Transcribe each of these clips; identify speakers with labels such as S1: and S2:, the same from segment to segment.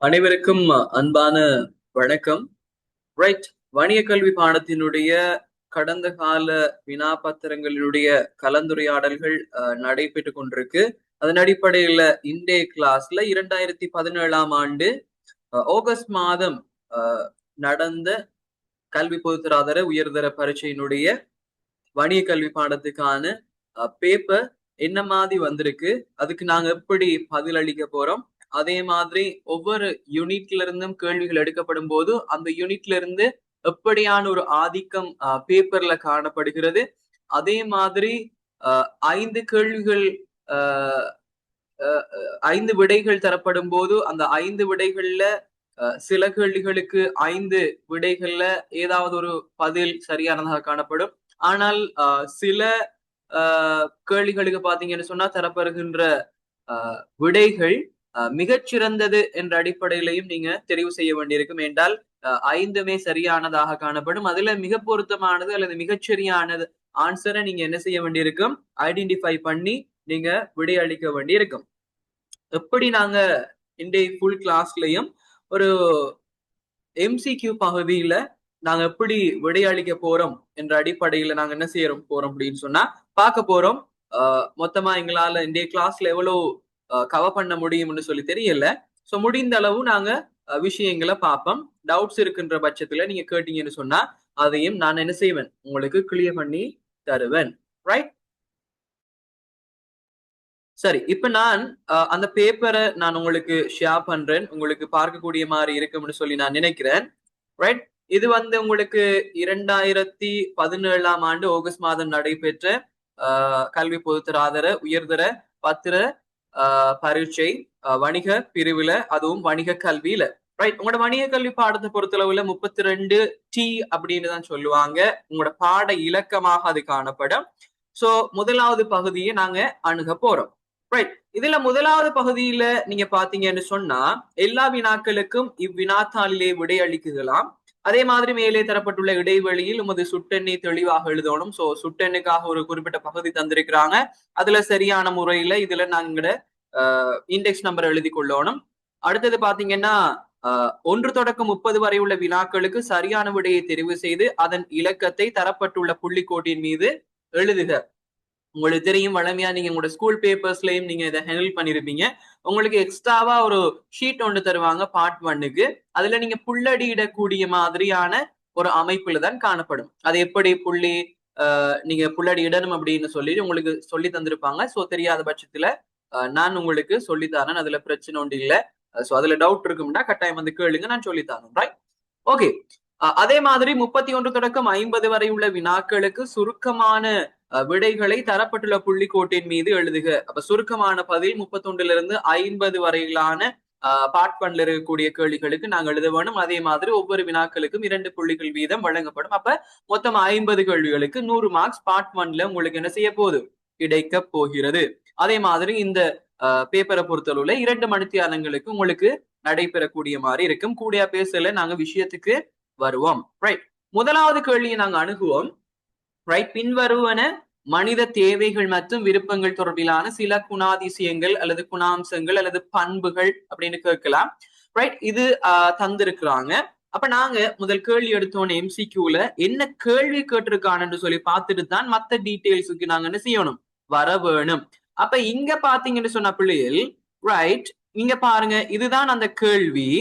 S1: அனைவருக்கும் அன்பான வணக்கம். ரைட், வணிக கல்வி பாடத்தினுடைய கடந்த கால வினாபத்திரங்களினுடைய கலந்துரையாடல்கள் நடைபெற்று கொண்டிருக்கு. அதன் அடிப்படையில இன்றைய கிளாஸ்ல 2017ஆம் ஆண்டு ஆகஸ்ட் மாதம் நடந்த கல்வி பொதுத்தராதர உயர்தர பரீட்சையினுடைய வணிக கல்வி பாடத்துக்கான பேப்பர் என்ன மாதிரி வந்திருக்கு, அதுக்கு நாங்க எப்படி பதில் அளிக்க போறோம், அதே மாதிரி ஒவ்வொரு யூனிட்ல இருந்தும் கேள்விகள் எடுக்கப்படும் போது அந்த யூனிட்ல இருந்து எப்படியான ஒரு ஆதிக்கம் பேப்பர்ல காணப்படுகிறது, அதே மாதிரி 5 கேள்விகள், 5 விடைகள் தரப்படும் போது அந்த 5 விடைகள்ல சில கேள்விகளுக்கு 5 விடைகள்ல ஏதாவது ஒரு பதில் சரியானதாக காணப்படும். ஆனால் சில கேள்விகளுக்கு பாத்தீங்கன்னு சொன்னா தரப்படுகின்ற விடைகள் மிகச்சிறந்தது என்ற அடிப்படையிலையும் நீங்க தெரிவு செய்ய வேண்டியிருக்கும். என்றால் 5மே சரியானதாக காணப்படும். அதுல மிக பொருத்தமானது அல்லது மிகச்சரியானது ஆன்சரை நீங்க என்ன செய்ய வேண்டியிருக்கும், ஐடென்டிஃபை பண்ணி நீங்க விடை அளிக்க வேண்டியிருக்கும். எப்படி நாங்க இன்றைய ஃபுல் கிளாஸ்லயும் ஒரு எம்சிக்யூ பகுதியில நாங்க எப்படி விடையளிக்க போறோம் என்ற அடிப்படையில நாங்க என்ன செய்ய போறோம் அப்படின்னு சொன்னா பார்க்க போறோம். மொத்தமா எங்களால இன்றைய கிளாஸ்ல எவ்வளவு கவர் பண்ண முடியும்னு சொல்லி தெரியல. சோ முடிந்த அளவு நாங்க விஷயங்களை பார்ப்போம். டவுட்ஸ் இருக்கின்ற பட்சத்துல நீங்க கேட்டீங்கன்னு சொன்னா அதையும் நான் என்ன செய்வேன், உங்களுக்கு கிளியர் பண்ணி தருவேன். ரைட், சரி. இப்ப நான் அந்த பேப்பரை நான் உங்களுக்கு ஷேர் பண்றேன். உங்களுக்கு பார்க்கக்கூடிய மாதிரி இருக்கும்னு சொல்லி நான் நினைக்கிறேன். ரைட், இது உங்களுக்கு 2017ஆம் ஆண்டு ஆகஸ்ட் மாதம் நடைபெற்ற கல்வி பொதுத்தராதர உயர்தர பத்திர பரீட்சை வணிக பிரிவுல, அதுவும் வணிக கல்வியில. ரைட், உங்களோட வணிக கல்வி பாடத்தை பொறுத்தளவுல 32T அப்படின்னு தான் சொல்லுவாங்க. உங்களோட பாட இலக்கமாக அது காணப்படும். சோ முதலாவது பகுதியை நாங்க அணுக போறோம். ரைட், இதுல முதலாவது பகுதியில நீங்க பாத்தீங்கன்னு சொன்னா எல்லா வினாக்களுக்கும் இவ்வினாத்தாளிலே விடை அளிக்கலாம். அதே மாதிரி மேலே தரப்பட்டுள்ள இடைவெளியில் உமது சுட்டெண்ணை தெளிவாக எழுதணும். சோ சுட்டெண்ணுக்காக ஒரு குறிப்பிட்ட பகுதி தந்திருக்கிறாங்க. அதுல சரியான முறையில இதுல நாங்க இண்டெக்ஸ் நம்பர் எழுதி கொள்ளணும். அடுத்தது பாத்தீங்கன்னா 1 தொடக்கம் 30 வரை உள்ள வினாக்களுக்கு சரியான விடையை தெரிவு செய்து அதன் இலக்கத்தை தரப்பட்டுள்ள புள்ளிக்கோட்டின் மீது எழுதுக. உங்களுக்கு தெரியும், வளமையா நீங்க உங்களோட ஸ்கூல் பேப்பர்ஸ்லயும் நீங்க இதை ஹேண்டில் பண்ணிருப்பீங்க. உங்களுக்கு எக்ஸ்ட்ராவா ஒரு ஷீட் ஒன்று தருவாங்க பார்ட் 1க்கு. அதுல நீங்க புள்ளடி இடக்கூடிய மாதிரியான ஒரு அமைப்புல தான் காணப்படும். அது எப்படி புள்ளி நீங்க புள்ளடி இடணும் அப்படின்னு சொல்லி உங்களுக்கு சொல்லி தந்திருப்பாங்க. சோ தெரியாத பட்சத்துல நான் உங்களுக்கு சொல்லித்தரேன். அதுல பிரச்சனை ஒன்று இல்லை. சோ அதுல டவுட் இருக்கும்னா கட்டாயம் வந்து கேளுங்க, நான் சொல்லித்தரேன். Right, okay. அதே மாதிரி 31 தொடக்கம் 50 வரை உள்ள வினாக்களுக்கு சுருக்கமான விடைகளை தரப்பட்டுள்ள புள்ளிக்கோட்டின் மீது எழுதுக. அப்ப சுருக்கமான பதில் 31 இருந்து 50 வரையிலான பார்ட் 1ல இருக்கக்கூடிய கேள்விகளுக்கு நாங்கள் எழுத வேணும். அதே மாதிரி ஒவ்வொரு வினாக்களுக்கும் 2 புள்ளிகள் வீதம் வழங்கப்படும். அப்ப மொத்தம் 50 கேள்விகளுக்கு 100 மார்க்ஸ் பார்ட் 1ல உங்களுக்கு என்ன செய்ய போகுது, கிடைக்க போகிறது. அதே மாதிரி இந்த பேப்பரை பொறுத்தளவுல 2 மணித்தியாலங்களுக்கு உங்களுக்கு நடைபெறக்கூடிய மாதிரி இருக்கும். கூடிய பேசல நாங்க விஷயத்துக்கு வருவோம். ரைட், முதலாவது கேள்வியை நாங்க அணுகுவோம். ரைட், பின்வருவன மனித தேவைகள் மற்றும் விருப்பங்கள் தொடர்பிலான சில குணாதிசயங்கள் அல்லது குணாம்சங்கள் அல்லது பண்புகள் அப்படின்னு கேட்கலாம். ரைட், இது தந்திருக்கிறாங்க. அப்ப நாங்க முதல் கேள்வி எடுத்தோன்னு எம்சிக்யூல என்ன கேள்வி கேட்டிருக்கான்னு சொல்லி பார்த்துட்டு தான் மத்த டீட்டெயில்ஸுக்கு நாங்க என்ன செய்யணும், வர வேணும். அப்ப இங்க பாத்தீங்கன்னு சொன்ன பிள்ளைகள், ரைட், இங்க பாருங்க, இதுதான் அந்த கேள்வி.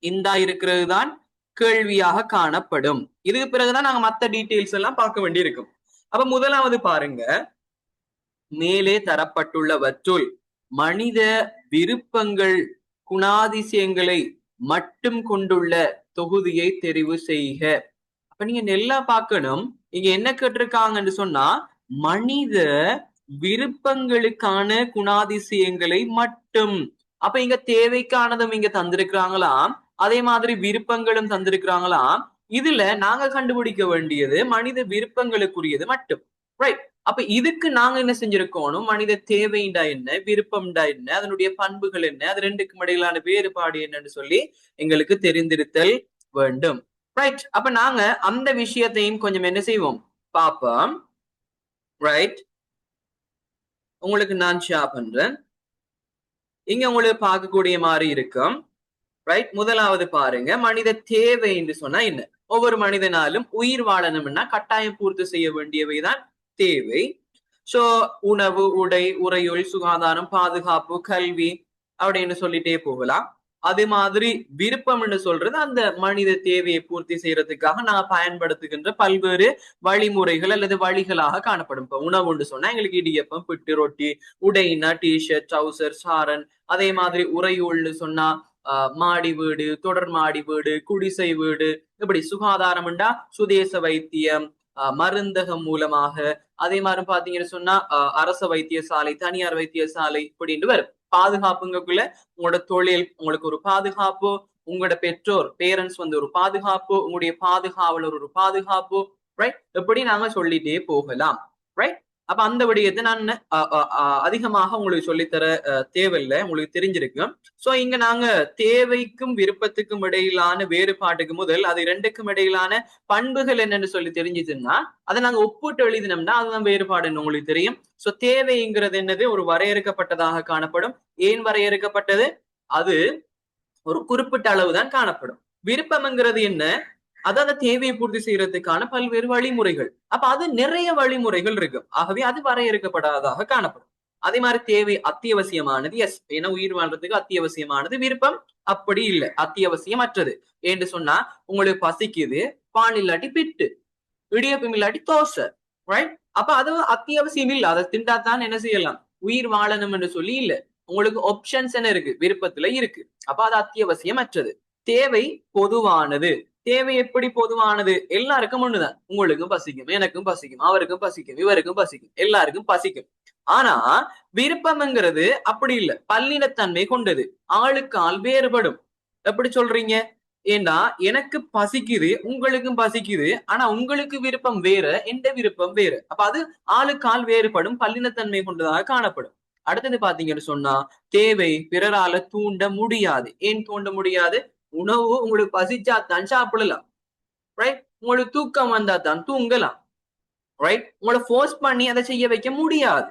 S1: இந்த இருக்கிறது தான் கேள்வியாக காணப்படும். இதுக்கு பிறகுதான் நாங்க மத்த டீட்டெயில்ஸ் எல்லாம் பார்க்க வேண்டியிருக்கும். அப்ப முதலாவது பாருங்க, மேலே தரப்பட்டுள்ளவற்றுள் மனித விருப்பங்கள் குணாதிசயங்களை மட்டும் கொண்டுள்ள தொகுதியை தெரிவு செய்க. அப்ப நீங்க நல்லா பார்க்கணும், இங்க என்ன கேட்டிருக்காங்கன்னு சொன்னா மனித விருப்பங்களுக்கான குணாதிசயங்களை மட்டும். அப்ப இங்க தேவைக்கானதும் இங்க தந்திருக்கிறாங்களாம், அதே மாதிரி விருப்பங்களும் தந்திருக்கிறாங்களாம். இதுல நாங்க கண்டுபிடிக்க வேண்டியது மனித விருப்பங்களுக்குரியது மட்டும். ரைட், அப்ப இதுக்கு நாங்க என்ன செஞ்சிருக்கோம், மனித தேவைண்டா என்ன, விருப்பம்டா என்ன, அதனுடைய பண்புகள் என்ன, அது ரெண்டுக்கும் இடையிலான வேறுபாடு என்னன்னு சொல்லி எங்களுக்கு தெரிந்திருத்தல் வேண்டும். ரைட், அப்ப நாங்க அந்த விஷயத்தையும் கொஞ்சம் என்ன செய்வோம் பார்ப்போம். ரைட், உங்களுக்கு நான் ஷேர் பண்றேன். இங்க உங்களுக்கு பார்க்கக்கூடிய மாதிரி இருக்கும். ரைட், முதலாவது பாருங்க, மனித தேவை என்று சொன்னா என்ன? ஒவ்வொரு மனிதனாலும் உயிர் வாழணும்னா கட்டாயம் பூர்த்தி செய்ய வேண்டியவைதான் தேவை. சோ உணவு, உடை, உறையுள், சுகாதாரம், பாதுகாப்பு, கல்வி அப்படின்னு சொல்லிட்டே போகலாம். அதே மாதிரி விருப்பம் என்று சொல்றது அந்த மனித தேவையை பூர்த்தி செய்யறதுக்காக நான் பயன்படுத்துகின்ற பல்வேறு வழிமுறைகள் அல்லது வழிகளாக காணப்படும். இப்ப உணவுன்னு சொன்னா எங்களுக்கு இடியப்பம், பிட்டு, ரொட்டி. உடைனா டிஷர்ட், ட்ரௌசர், சாரன். அதே மாதிரி உறையுள்னு சொன்னா மாடி வீடு, தொடர் மாடி வீடு, குடிசை வீடு. இப்படி சுகாதாரம்டா சுதேச வைத்தியம், மருந்தகம் மூலமாக. அதே மாதிரி பாத்தீங்கன்னு சொன்னா அரச வைத்தியசாலை, தனியார் வைத்தியசாலை இப்படின்னு வரும். பாதுகாப்புங்கக்குள்ள உங்களோட தொழில் உங்களுக்கு ஒரு பாதுகாப்பு, உங்களோட பெற்றோர் பேரண்ட்ஸ் வந்து ஒரு பாதுகாப்பு, உங்களுடைய பாதுகாவலர் ஒரு பாதுகாப்பு. ரைட், எப்படி நாங்க சொல்லிட்டே போகலாம். ரைட், அப்ப அந்த விடயத்தை நான் அதிகமாக உங்களுக்கு சொல்லித்தர தேவையில்லை, உங்களுக்கு தெரிஞ்சிருக்கு. சோ இங்க நாங்க தேவைக்கும் விருப்பத்துக்கும் இடையிலான வேறுபாட்டுக்கு முதல் அது இரண்டுக்கும் இடையிலான பண்புகள் என்னன்னு சொல்லி தெரிஞ்சுதுன்னா அதை நாங்க ஒப்பிட்டு எழுதினோம்னா அதுதான் வேறுபாடுன்னு உங்களுக்கு தெரியும். சோ தேவைங்கிறது என்னது? ஒரு வரையறுக்கப்பட்டதாக காணப்படும். ஏன் வரையறுக்கப்பட்டது? அது ஒரு குறிப்பிட்ட அளவுதான் காணப்படும். விருப்பம்ங்கிறது என்ன? அது அந்த தேவையை பூர்த்தி செய்யறதுக்கான பல்வேறு வழிமுறைகள். அப்ப அது நிறைய வழிமுறைகள் இருக்கு. ஆகவே அது வரையறுக்கப்படாததாக காணப்படும். அதே மாதிரி தேவை அத்தியாவசியமானது, எஸ், ஏன்னா உயிர் வாழ்றதுக்கு அத்தியாவசியமானது. விருப்பம் அப்படி இல்லை, அத்தியாவசியமற்றது. என்று சொன்னா உங்களுக்கு பசிக்குது, பால் இல்லாட்டி பிட்டு, இடியப்பம் இல்லாட்டி தோசை. ரைட், அப்ப அது அத்தியாவசியம் இல்லை. அதை திண்டாத்தான் என்ன செய்யலாம், உயிர் வாழணும் என்று சொல்லி இல்ல. உங்களுக்கு ஆப்ஷன்ஸ் என்ன இருக்கு? விருப்பத்துல இருக்கு. அப்ப அது அத்தியாவசியமற்றது. தேவை பொதுவானது. தேவை எப்படி பொதுவானது? எல்லாருக்கும் ஒண்ணுதான். உங்களுக்கும் பசிக்கும், எனக்கும் பசிக்கும், அவருக்கும் பசிக்கும், இவருக்கும் பசிக்கும், எல்லாருக்கும் பசிக்கும். ஆனா விருப்பம்ங்கிறது அப்படி இல்லை, பல்லினத்தன்மை கொண்டது. ஆளுக்கு ஆள் வேறுபடும். எப்படி சொல்றீங்க? ஏன்னா எனக்கு பசிக்குது, உங்களுக்கும் பசிக்குது. ஆனா உங்களுக்கு விருப்பம் வேற, எந்த விருப்பம் வேற. அப்ப அது ஆளுக்கு ஆள் வேறுபடும், பல்லினத்தன்மை கொண்டதாக காணப்படும். அடுத்தது பாத்தீங்கன்னு சொன்னா தேவை பிறரால தூண்ட முடியாது. ஏன் தூண்ட முடியாது? உணவு உங்களுக்கு பசிச்சா தான் சாப்பிடலாம். ரைட், உங்களுக்கு தூக்கம் வந்தா தான் தூங்கலாம். ரைட், உங்களை ஃபோர்ஸ் பண்ணி அதை செய்ய வைக்க முடியாது.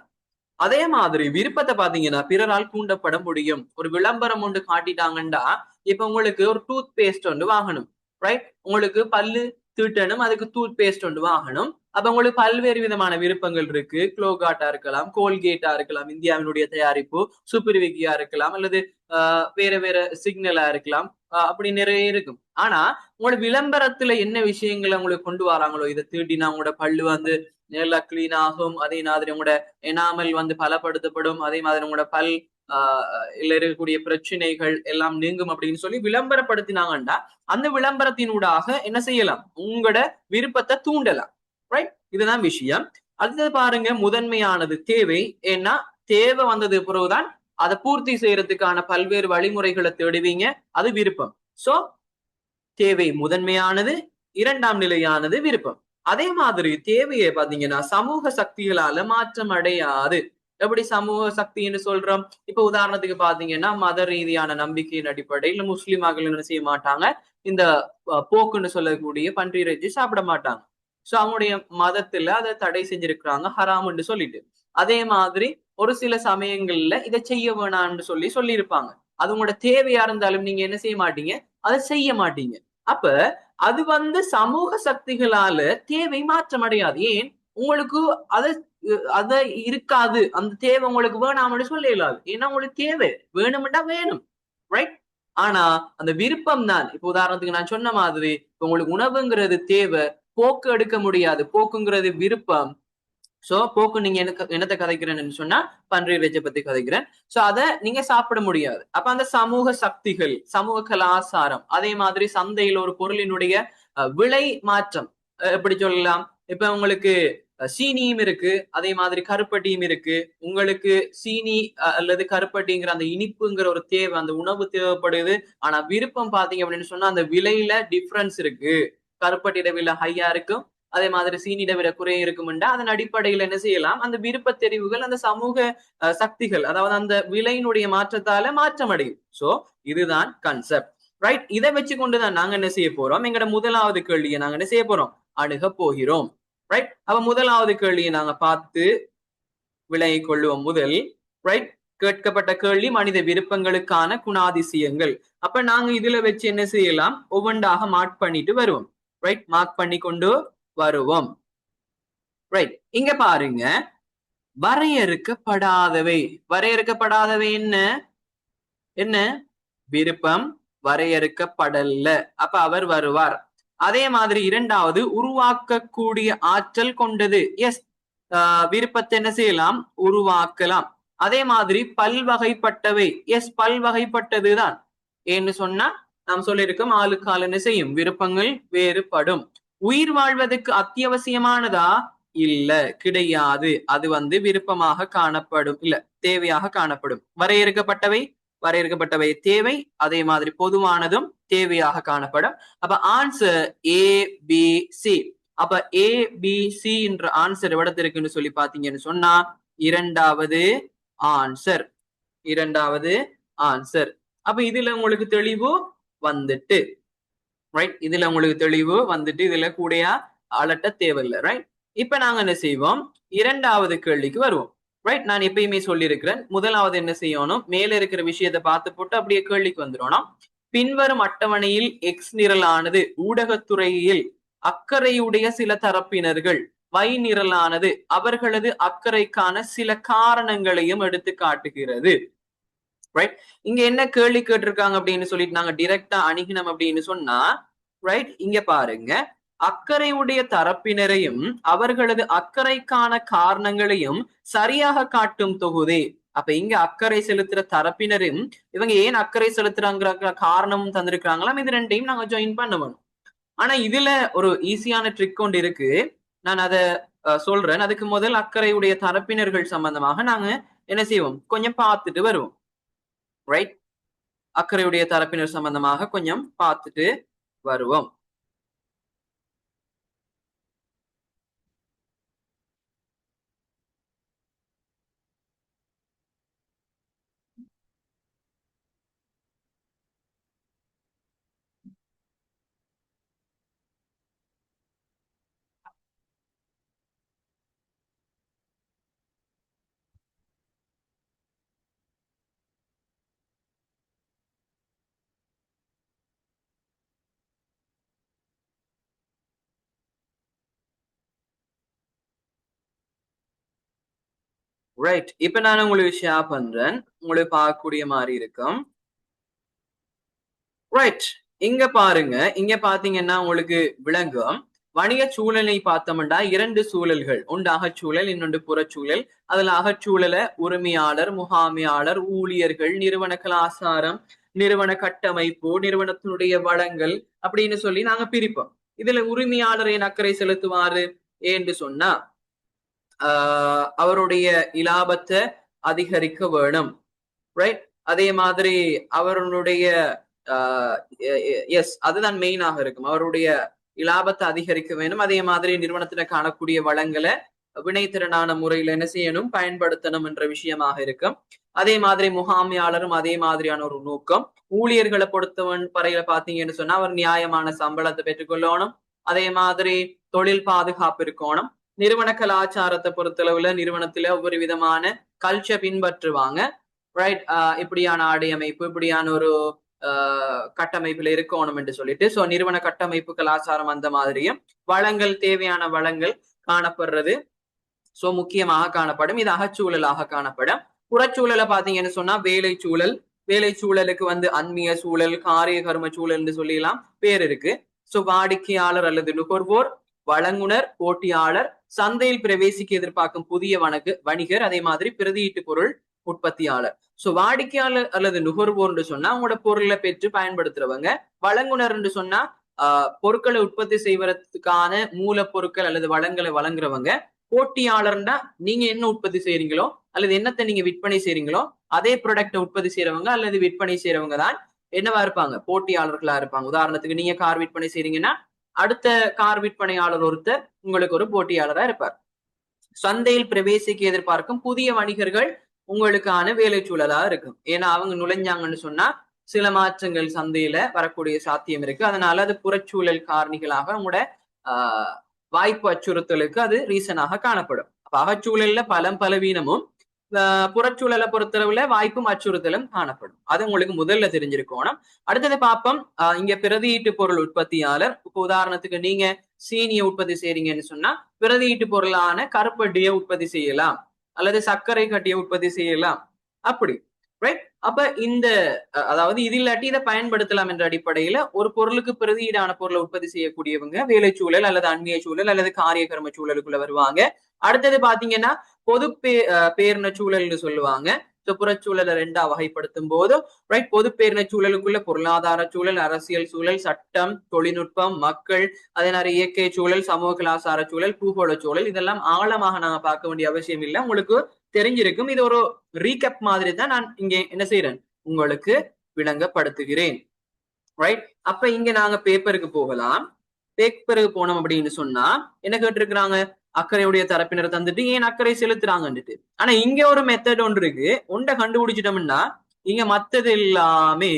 S1: அதே மாதிரி விருப்பத்தை பாத்தீங்கன்னா பிறரால் தூண்டப்பட முடியும். ஒரு விளம்பரம் ஒன்று காட்டிட்டாங்கன்னா, இப்ப உங்களுக்கு ஒரு டூத் பேஸ்ட் ஒன்று வாங்கணும். ரைட், உங்களுக்கு பல்லு தீட்டணும், அதுக்கு டூத் பேஸ்ட் ஒன்று வாங்கணும். அப்ப உங்களுக்கு பல்வேறு விதமான விருப்பங்கள் இருக்கு. குளோகாட்டா இருக்கலாம், கோல்கேட்டா இருக்கலாம், இந்தியாவினுடைய தயாரிப்பு, சுப்பிரிவிக்கியா இருக்கலாம், அல்லது வேற வேற சிக்னலா இருக்கலாம். அப்படி நிறைய இருக்கும். ஆனா உங்களோட விளம்பரத்துல என்ன விஷயங்களை உங்களுக்கு கொண்டு வராங்களோ, இதை தீட்டினா உங்களோட பல்லு வந்து நல்லா கிளீன் ஆகும், அதே மாதிரி உங்களோட எனாமல் வந்து பலப்படுத்தப்படும், அதே மாதிரி உங்களோட பல் இல்ல இருக்கக்கூடிய பிரச்சனைகள் எல்லாம் நீங்கும் அப்படின்னு சொல்லி விளம்பரப்படுத்தினாங்கன்னா அந்த விளம்பரத்தினூடாக என்ன செய்யலாம்? உங்களோட விருப்பத்தை தூண்டலாம். ரைட், இதுதான் விஷயம். அடுத்தது பாருங்க, முதன்மையானது தேவை. ஏன்னா தேவை வந்தது பிறகுதான் அதை பூர்த்தி செய்யறதுக்கான பல்வேறு வழிமுறைகளை தேடுவீங்க. அது விருப்பம். சோ தேவை முதன்மையானது, இரண்டாம் நிலையானது விருப்பம். அதே மாதிரி தேவையை பாத்தீங்கன்னா சமூக சக்திகளால மாற்றம் அடையாது. எப்படி சமூக சக்தின்னு சொல்றோம்? இப்ப உதாரணத்துக்கு பாத்தீங்கன்னா மத ரீதியான நம்பிக்கையின் அடிப்படையில் முஸ்லிமாக்கள் என்ன செய்ய மாட்டாங்க, இந்த போக்குன்னு சொல்லக்கூடிய பன்றி இறைச்சி சாப்பிட மாட்டாங்க. சோ அவங்களுடைய மதத்துல அதை தடை செஞ்சிருக்கிறாங்க, ஹராம்னு சொல்லிட்டு. அதே மாதிரி ஒரு சில சமயங்கள்ல இதை செய்ய வேணாம்னு சொல்லி இருப்பாங்க. அது உங்களோட தேவையா இருந்தாலும் நீங்க என்ன செய்ய மாட்டீங்க, அதை செய்ய மாட்டீங்க. அப்ப அது வந்து சமூக சக்திகளால தேவை மாற்றம் அடையாது. ஏன்? உங்களுக்கு அது அத இருக்காது, அந்த தேவை உங்களுக்கு வேணாம்னு சொல்ல இயலாது. ஏன்னா உங்களுக்கு தேவை வேணும்னா வேணும். ரைட், ஆனா அந்த விருப்பம் தான். இப்ப உதாரணத்துக்கு நான் சொன்ன மாதிரி உங்களுக்கு உணவுங்கிறது தேவை, போக்கு எடுக்க முடியாது. போக்குங்கிறது விருப்பம். சோ போக்கு நீங்க எனக்கு என்னத்தை கதைக்கிறேன்னு சொன்னா பன்றி இறைச்சியை பத்தி கதைக்கிறேன். சோ அத நீங்க சாப்பிட முடியாது. அப்ப அந்த சமூக சக்திகள், சமூக கலாச்சாரம், அதே மாதிரி சந்தையில் ஒரு பொருளினுடைய விலை மாற்றம் எப்படி சொல்லலாம்? இப்ப உங்களுக்கு சீனியும் இருக்கு, அதே மாதிரி கருப்பட்டியும் இருக்கு. உங்களுக்கு சீனி அல்லது கருப்பட்டிங்கிற அந்த இனிப்புங்கிற ஒரு தேவை, அந்த உணவு தேவைப்படுது. ஆனா விருப்பம் பாத்தீங்க அப்படின்னு சொன்னா அந்த விலையில டிஃபரன்ஸ் இருக்கு. கருப்பட்டியோட விலை ஹையா இருக்கும், அதே மாதிரி சீனிட விட குறைய இருக்கும்டா அதன் அடிப்படையில் என்ன செய்யலாம், அந்த விருப்ப தெரிவுகள் அந்த சமூக சக்திகள், அதாவது அந்த விலையினுடைய மாற்றத்தால மாற்றம் அடையும். சோ இதுதான் கன்செப்ட். ரைட், இதை வச்சு கொண்டுதான் நாங்க என்ன செய்ய போறோம், எங்கட முதலாவது கேள்வியை நாங்க என்ன செய்ய போறோம், அணுக போகிறோம். ரைட், அப்ப முதலாவது கேள்வியை நாங்க பார்த்து விலகி கொள்ளுவோம் முதல். ரைட், கேட்கப்பட்ட கேள்வி மனித விருப்பங்களுக்கான குணாதிசயங்கள். அப்ப நாங்க இதுல வச்சு என்ன செய்யலாம், ஒவ்வொன்றாக மார்க் பண்ணிட்டு வருவோம். ரைட், மார்க் பண்ணி கொண்டு வருவோம். ரைட், இங்க பாருங்க, வரையறுக்கப்படாதவை. வரையறுக்கப்படாதவை என்ன என்ன விருப்பம், வரையறுக்கப்படல, அப்ப அவர் வருவார். அதே மாதிரி இரண்டாவது, உருவாக்கக்கூடிய ஆற்றல் கொண்டது. எஸ், விருப்பத்தை என்ன செய்யலாம், உருவாக்கலாம். அதே மாதிரி பல்வகைப்பட்டவை. எஸ், பல்வகைப்பட்டதுதான். ஏன்னு சொன்னா நாம் சொல்லியிருக்கோம், ஆளுக்கு ஆள் என்ன செய்யும், விருப்பங்கள் வேறுபடும். உயிர் வாழ்வதற்கு அத்தியாவசியமானதா, இல்ல, கிடையாது. அது விருப்பமாக காணப்படும், இல்ல தேவையாக காணப்படும். வரையறுக்கப்பட்டவை, வரையறுக்கப்பட்டவை தேவை, அதே மாதிரி பொதுவானதும் தேவையாக காணப்படும். அப்ப ஆன்சர் ஏ பி சி. அப்ப ஏ பி சி என்ற ஆன்சர் எவ்வளத்திற்குன்னு சொல்லி பாத்தீங்கன்னு சொன்னா இரண்டாவது ஆன்சர், இரண்டாவது ஆன்சர். அப்ப இதுல உங்களுக்கு தெளிவு வந்துட்டு, ரைட், இதுல உங்களுக்கு தெளிவு வந்துட்டு, இதுல கூடயா அலட்ட தேவையில்லை. ரைட், இப்ப நாங்க என்ன செய்வோம், இரண்டாவது கேள்விக்கு வருவோம். ரைட், நான் எப்பயுமே சொல்லியிருக்கிறேன், முதலாவது என்ன செய்யணும், மேல இருக்கிற விஷயத்தை பார்த்து போட்டு அப்படியே கேள்விக்கு வந்துடணும். பின்வரும் அட்டவணையில் எக்ஸ் நிரலானது ஊடகத்துறையில் அக்கறையுடைய சில தரப்பினர்கள், வை நிரலானது அவர்களது அக்கறைக்கான சில காரணங்களையும் எடுத்து காட்டுகிறது. ரைட், இங்க என்ன கேள்வி கேட்டிருக்காங்க அப்படின்னு சொல்லிட்டு நாங்க டிரெக்டா அணுகினோம் அப்படின்னு சொன்னா, ரைட், இங்க பாருங்க, அக்கறையுடைய தரப்பினரையும் அவர்களது அக்கறைக்கான காரணங்களையும் சரியாக காட்டும் தொகுதி. அப்ப இங்க அக்கறை செலுத்துற தரப்பினரும் இவங்க ஏன் அக்கறை செலுத்துறாங்கிற காரணமும் தந்திருக்கிறாங்களாம். இது ரெண்டையும் நாங்க ஜாயின் பண்ணுவோம். ஆனா இதுல ஒரு ஈஸியான ட்ரிக் கொண்டு இருக்கு, நான் அதை சொல்றேன். அதுக்கு முதல் அக்கறையுடைய தரப்பினர்கள் சம்பந்தமாக நாங்க என்ன செய்வோம், கொஞ்சம் பார்த்துட்டு வருவோம். ரைட், அக்கறையுடைய தரப்பினர் சம்பந்தமாக கொஞ்சம் பார்த்துட்டு வருவோம். ரைட், இப்ப நான் உங்களுக்கு ஷேர் பண்றேன், உங்களுக்கு பார்க்கக்கூடிய மாதிரி இருக்கும். ரைட், இங்க பாருங்க, இங்க பாத்தீங்கன்னா உங்களுக்கு விளங்கும். வணிக சூழலை பார்த்தோம்னா இரண்டு சூழல்கள் உண்டு, அகச்சூழல், இன்னொன்று புறச்சூழல். அதுல அகச்சூழலை உரிமையாளர், முகாமையாளர், ஊழியர்கள், நிறுவன கலாச்சாரம், நிறுவன கட்டமைப்பு, நிறுவனத்தினுடைய வளங்கள் அப்படின்னு சொல்லி நாங்க பிரிப்போம். இதுல உரிமையாளரை அக்கறை செலுத்துவாரு என்று சொன்னா அவருடைய இலாபத்தை அதிகரிக்க வேணும். ரைட், அதே மாதிரி அவருடைய எஸ், அதுதான் மெயினாக இருக்கும், அவருடைய இலாபத்தை அதிகரிக்க வேணும். அதே மாதிரி நிறுவனத்துல காணக்கூடிய வளங்களை வினைத்திறனான முறையில என்ன செய்யணும், பயன்படுத்தணும் என்ற விஷயமாக இருக்கும். அதே மாதிரி முகாமையாளரும் அதே மாதிரியான ஒரு நோக்கம். ஊழியர்களை பொறுத்தவன் வரையில பாத்தீங்கன்னு சொன்னா அவர் நியாயமான சம்பளத்தை பெற்றுக்கொள்ளணும். அதே மாதிரி தொழில் பாதுகாப்பு இருக்கணும். நிறுவன கலாச்சாரத்தை பொறுத்தளவுல நிறுவனத்துல ஒவ்வொரு விதமான கல்ச்சர் பின்பற்றுவாங்க. ரைட், இப்படியான ஆடை அமைப்பு, இப்படியான ஒரு கட்டமைப்புல இருக்கணும் என்று சொல்லிட்டு, சோ நிறுவன கட்டமைப்பு கலாச்சாரம் அந்த மாதிரியும் வளங்கள், தேவையான வளங்கள் காணப்படுறது சோ முக்கியமாக காணப்படும். இது அகச்சூழலாக காணப்படும். புறச்சூழலை பாத்தீங்கன்னு சொன்னா வேலை சூழல். வேலை சூழலுக்கு அந்நிய சூழல், காரிய கர்ம சூழல் என்று சொல்லிலாம் பேர் இருக்கு. சோ வாடிக்கையாளர் அல்லது நுகர்வோர், வழங்குனர், போட்டியாளர், சந்தையில் பிரவேசிக்க எதிர்பார்க்கும் புதிய வணிகர், அதே மாதிரி பிரதியீட்டு பொருள் உற்பத்தியாளர். சோ வாடிக்கையாளர் அல்லது நுகர்வோர் என்று சொன்னா அவங்களோட பொருளை பெற்று பயன்படுத்துறவங்க. வழங்குனர் என்று சொன்னா பொருட்களை உற்பத்தி செய்வதற்கான மூலப்பொருட்கள் அல்லது வளங்களை வழங்குறவங்க. போட்டியாளர்னா நீங்க என்ன உற்பத்தி செய்யறீங்களோ அல்லது என்னத்தை நீங்க விற்பனை செய்றீங்களோ அதே ப்ராடக்டை உற்பத்தி செய்யறவங்க அல்லது விற்பனை செய்யறவங்க தான் என்னவா இருப்பாங்க, போட்டியாளர்களா இருப்பாங்க. உதாரணத்துக்கு நீங்க கார் விற்பனை செய்றீங்கன்னா அடுத்த கார் விற்பனையாளர் ஒருத்தர் உங்களுக்கு ஒரு போட்டியாளரா இருப்பார். சந்தையில் பிரவேசிக்க எதிர்பார்க்கும் புதிய வணிகர்கள் உங்களுக்கான வேலை சூழலா இருக்கும். ஏன்னா அவங்க நுழைஞ்சாங்கன்னு சொன்னா சில மாற்றங்கள் சந்தையில வரக்கூடிய சாத்தியம் இருக்கு. அதனால அது புறச்சூழல் காரணிகளாக உங்களோட வாய்ப்பு அச்சுறுத்தலுக்கு அது ரீசனாக காணப்படும். அப்ப அகச்சூழல்ல பலவீனமும் புறச்சூழலை பொறுத்தளவுல வாய்ப்பும் அச்சுறுத்தலும் காணப்படும். அது உங்களுக்கு முதல்ல தெரிஞ்சிருக்கணும். அடுத்தது பார்ப்போம். இங்க பிரதியீட்டு பொருள் உற்பத்தியாளர். இப்ப உதாரணத்துக்கு நீங்க சீனியை உற்பத்தி செய்றீங்கன்னு சொன்னா பிரதியீட்டு பொருளான கருப்பட்டியை உற்பத்தி செய்யலாம் அல்லது சர்க்கரை கட்டியை உற்பத்தி செய்யலாம். அப்படி ரைட். அப்ப இந்த அதாவது இது இல்லாட்டி இதை பயன்படுத்தலாம் என்ற அடிப்படையில ஒரு பொருளுக்கு பிரதியீடான பொருளை உற்பத்தி செய்யக்கூடியவங்க வேலை சூழல் அல்லது அந்நிய சூழல் அல்லது காரியகர்ம சூழலுக்குள்ள வருவாங்க. அடுத்தது பாத்தீங்கன்னா பொது பேரின சூழல்னு சொல்லுவாங்க. புறச்சூழலை ரெண்டா வகைப்படுத்தும் போது ரைட், பொது பேரின சூழலுக்குள்ள பொருளாதார சூழல், அரசியல் சூழல், சட்டம், தொழில்நுட்பம், மக்கள், அதே மாதிரி இயற்கை சூழல், சமூக கலாச்சார சூழல், பூகோள சூழல், இதெல்லாம் ஆழமாக நாங்க பார்க்க வேண்டிய அவசியம் இல்லை, உங்களுக்கு தெரிஞ்சிருக்கும். இது ஒரு ரீகப் மாதிரி தான் நான் இங்க என்ன செய்யறேன் உங்களுக்கு விளங்கப்படுத்துகிறேன். ரைட். அப்ப இங்க நாங்க பேப்பருக்கு போகலாம். பேப்பருக்கு போனோம் அப்படின்னு சொன்னா என்ன கேட்டிருக்கிறாங்க, அக்கறையுடைய தரப்பினர் தந்துட்டு ஏன் அக்கறை செலுத்துறாங்கன்னுட்டு. ஆனா இங்க ஒரு மெத்தட் ஒன்று இருக்கு. ஒன்றை கண்டுபிடிச்சிட்டோம்னா இங்க மத்தது எல்லாமே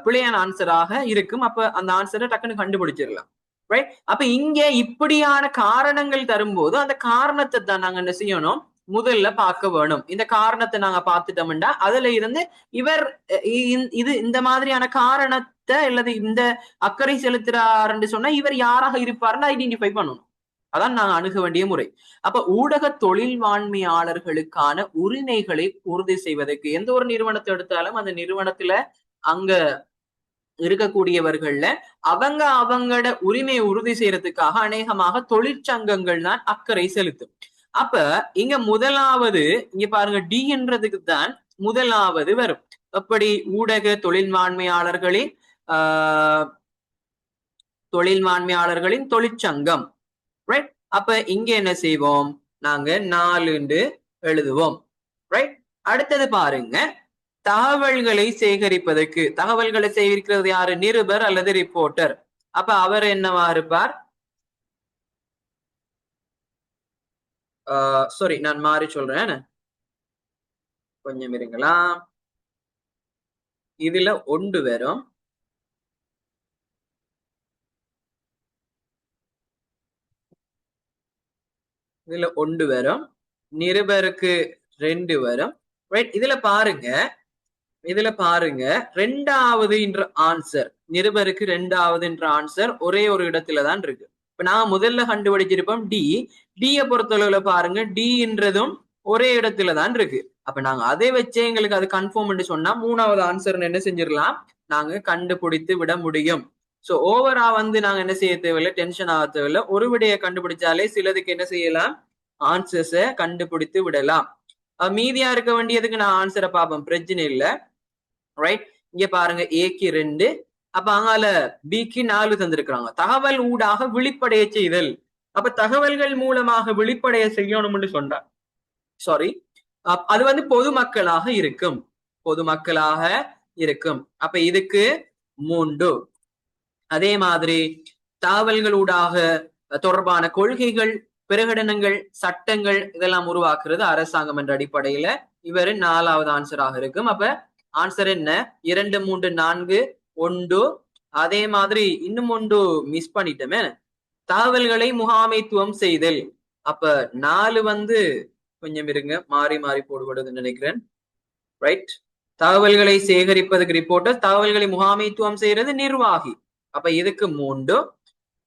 S1: பிழையான ஆன்சராக இருக்கும். அப்ப அந்த ஆன்சரை டக்குன்னு கண்டுபிடிச்சிடலாம். ரைட். அப்ப இங்க இப்படியான காரணங்கள் தரும்போது அந்த காரணத்தை தான் நாங்க என்ன செய்யணும், முதல்ல பார்க்க வேணும். இந்த காரணத்தை நாங்க பார்த்துட்டோம்னா அதுல இருந்து இவர் இது இந்த மாதிரியான காரணத்தை அல்லது இந்த அக்கறை செலுத்துறாருன்னு சொன்னா இவர் யாராக இருப்பாருன்னு ஐடென்டிஃபை பண்ணணும். அதான் நாங்க அணுக வேண்டிய முறை. அப்ப ஊடக தொழில்வாண்மையாளர்களுக்கான உரிமைகளை உறுதி செய்வதற்கு எந்த ஒரு நிறுவனத்தை எடுத்தாலும் அந்த நிறுவனத்துல அங்க இருக்கக்கூடியவர்கள்ல அவங்களோட உரிமையை உறுதி செய்யறதுக்காக அநேகமாக தொழிற்சங்கங்கள் தான் அக்கறை செலுத்தும். அப்ப இங்க முதலாவது இங்க பாருங்க டின்றதுக்கு தான் முதலாவது வரும். எப்படி ஊடக தொழில்வாண்மையாளர்களின் தொழிற்சங்கம். ரைட். அப்ப இங்க என்ன செய்வோம், நாங்க 4 எழுதுவோம். ரைட். அடுத்தது பாருங்க, தகவல்களை சேகரிப்பதற்கு, தகவல்களை சேகரிக்கிறது யாரு, நிருபர் அல்லது ரிப்போர்ட்டர். அப்ப அவர் என்னவா இருப்பார், சாரி நான் மாறி சொல்றேன், கொஞ்சம் இருங்களா. இதுல ஒன்று வரும், இதுல ஒன்று வரும், நிருபருக்கு 2 வரும். ரைட். இதுல பாருங்க, ரெண்டாவது என்ற ஆன்சர், நிருபருக்கு 2வது என்ற ஆன்சர் ஒரே ஒரு இடத்துல தான் இருக்கு. இப்ப நான் முதல்ல கண்டுபிடிச்சிருப்போம் டிய பொறுத்தளவுல பாருங்க டின்றதும் ஒரே இடத்துல தான் இருக்கு. அப்ப நாங்க அதை வச்சே எங்களுக்கு அது கன்ஃபார்ம் சொன்னா 3வது ஆன்சர் என்ன செஞ்சிடலாம், நாங்க கண்டுபிடித்து விட முடியும். சோ ஓவரா நாங்க என்ன செய்ய தேவையில்லை, டென்ஷன் ஆக தேவையில்லை. ஒரு விடையை கண்டுபிடிச்சாலே சிலதுக்கு என்ன செய்யலாம், ஆன்சர்ஸ கண்டுபிடித்து விடலாம். மீதியா இருக்க வேண்டியதுக்கு நான் ஆன்சரை பார்ப்போம், பிரச்சனை இல்லை. ரைட். இங்க பாருங்க ஏக்கு 2, அப்ப அங்கால பிக்கு 4 தந்திருக்கிறாங்க. தகவல் ஊடாக விழிப்படைய செய்தல். அப்ப தகவல்கள் மூலமாக விழிப்படைய செய்யணும்னு சொன்னார். சாரி, அது பொதுமக்களாக இருக்கும், பொதுமக்களாக இருக்கும். அப்ப இதுக்கு 3. அதே மாதிரி தகவல்கள் ஊடாக தொடர்பான கொள்கைகள், பிரகடனங்கள், சட்டங்கள் இதெல்லாம் உருவாக்குறது அரசாங்கம் என்ற அடிப்படையில இவர் 4வது ஆன்சராக இருக்கும். அப்ப ஆன்சர் என்ன, 2, 3, 4, 1. அதே மாதிரி இன்னும் ஒன்று மிஸ் பண்ணிட்டோமே, தகவல்களை முகாமைத்துவம் செய்தல். அப்ப 4 கொஞ்சம் இருங்க, மாறி மாறி போடுபடுதுன்னு நினைக்கிறேன். ரைட். தகவல்களை சேகரிப்பதற்கு ரிப்போர்ட்டர், தகவல்களை முகாமைத்துவம் செய்யறது நிர்வாகி. அப்ப இதுக்கு 3.